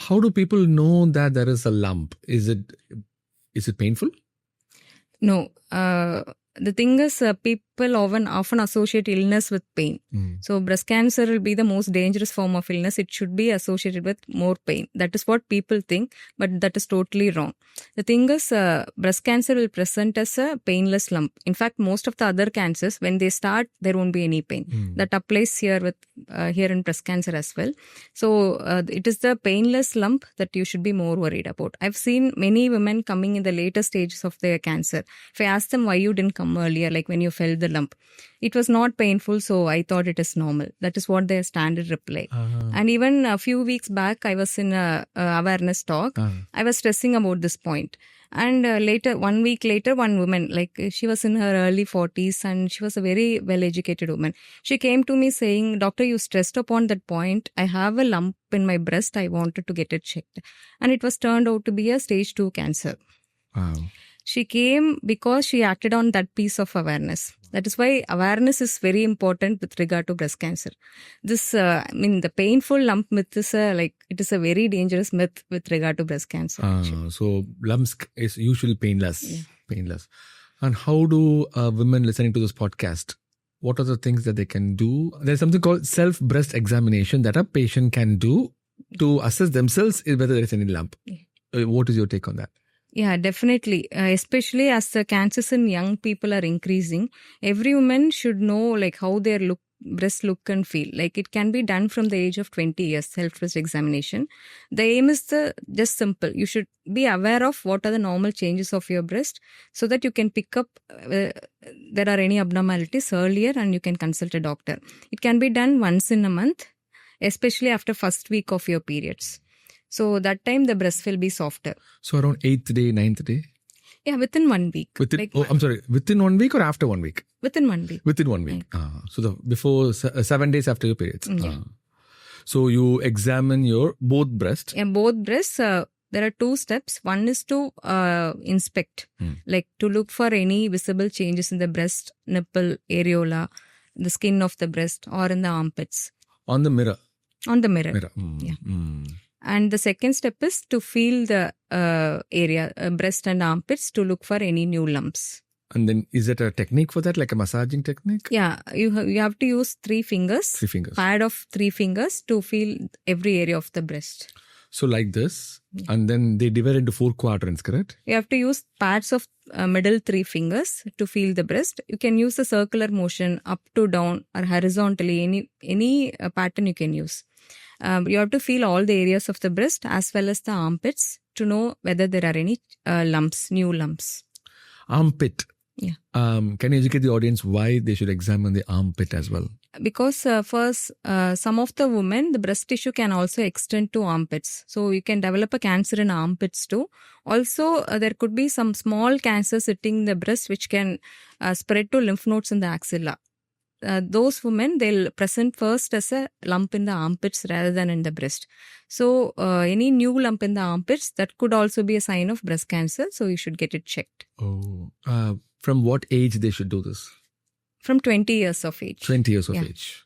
How do people know that there is a lump? Is it painful? No. The thing is, people often associate illness with pain. So breast cancer will be the most dangerous form of illness. It should be associated with more pain. That is what people think, but that is totally wrong. The thing is, breast cancer will present as a painless lump. In fact, most of the other cancers, when they start, there won't be any pain. That applies here in breast cancer as well. So it is the painless lump that you should be more worried about. I've seen many women coming in the later stages of their cancer. If I ask them why you didn't come earlier, like when you felt the lump, it was not painful, so I thought it is normal. That is what their standard reply. And even a few weeks back, I was in a awareness talk. I was stressing about this point. And 1 week later, one woman, like she was in her early 40s and she was a very well-educated woman. She came to me saying, "Doctor, you stressed upon that point. I have a lump in my breast. I wanted to get it checked." And it was turned out to be a stage 2 cancer. Wow. She came because she acted on that piece of awareness. That is why awareness is very important with regard to breast cancer. This, the painful lump myth is it is a very dangerous myth with regard to breast cancer. So lumps is usually painless. Yeah. Painless. And how do women listening to this podcast, what are the things that they can do? There's something called self-breast examination that a patient can do to assess themselves whether there is any lump. Yeah. What is your take on that? Yeah, definitely. Especially as the cancers in young people are increasing, every woman should know how their breast look and feel. It can be done from the age of 20 years, self-breast examination. The aim is just simple. You should be aware of what are the normal changes of your breast so that you can pick up there are any abnormalities earlier and you can consult a doctor. It can be done once in a month, especially after first week of your periods. So that time the breast will be softer. So around 8th day, 9th day? Yeah, within 1 week. Within 1 week or after 1 week? Within 1 week. Within 1 week. Right. So before 7 days after your periods. Yeah. So you examine your both breasts. Yeah, both breasts. There are 2 steps. One is to inspect, to look for any visible changes in the breast, nipple, areola, the skin of the breast, or in the armpits. On the mirror. On the mirror. Yeah. And the second step is to feel the area, breast and armpits, to look for any new lumps. And then is it a technique for that, like a massaging technique? Yeah, you have to use 3 fingers. 3 fingers. Pad of 3 fingers to feel every area of the breast. So like this, and then they divide into 4 quadrants, correct? You have to use pads of middle 3 fingers to feel the breast. You can use the circular motion up to down or horizontally, any pattern you can use. You have to feel all the areas of the breast as well as the armpits to know whether there are any lumps, new lumps. Armpit. Yeah. Can you educate the audience why they should examine the armpit as well? Because first, some of the women, the breast tissue can also extend to armpits. So you can develop a cancer in armpits too. Also, there could be some small cancer sitting in the breast which can spread to lymph nodes in the axilla. Those women, they'll present first as a lump in the armpits rather than in the breast. So any new lump in the armpits, that could also be a sign of breast cancer. So you should get it checked. Oh, from what age they should do this? From 20 years of age. 20 years of age.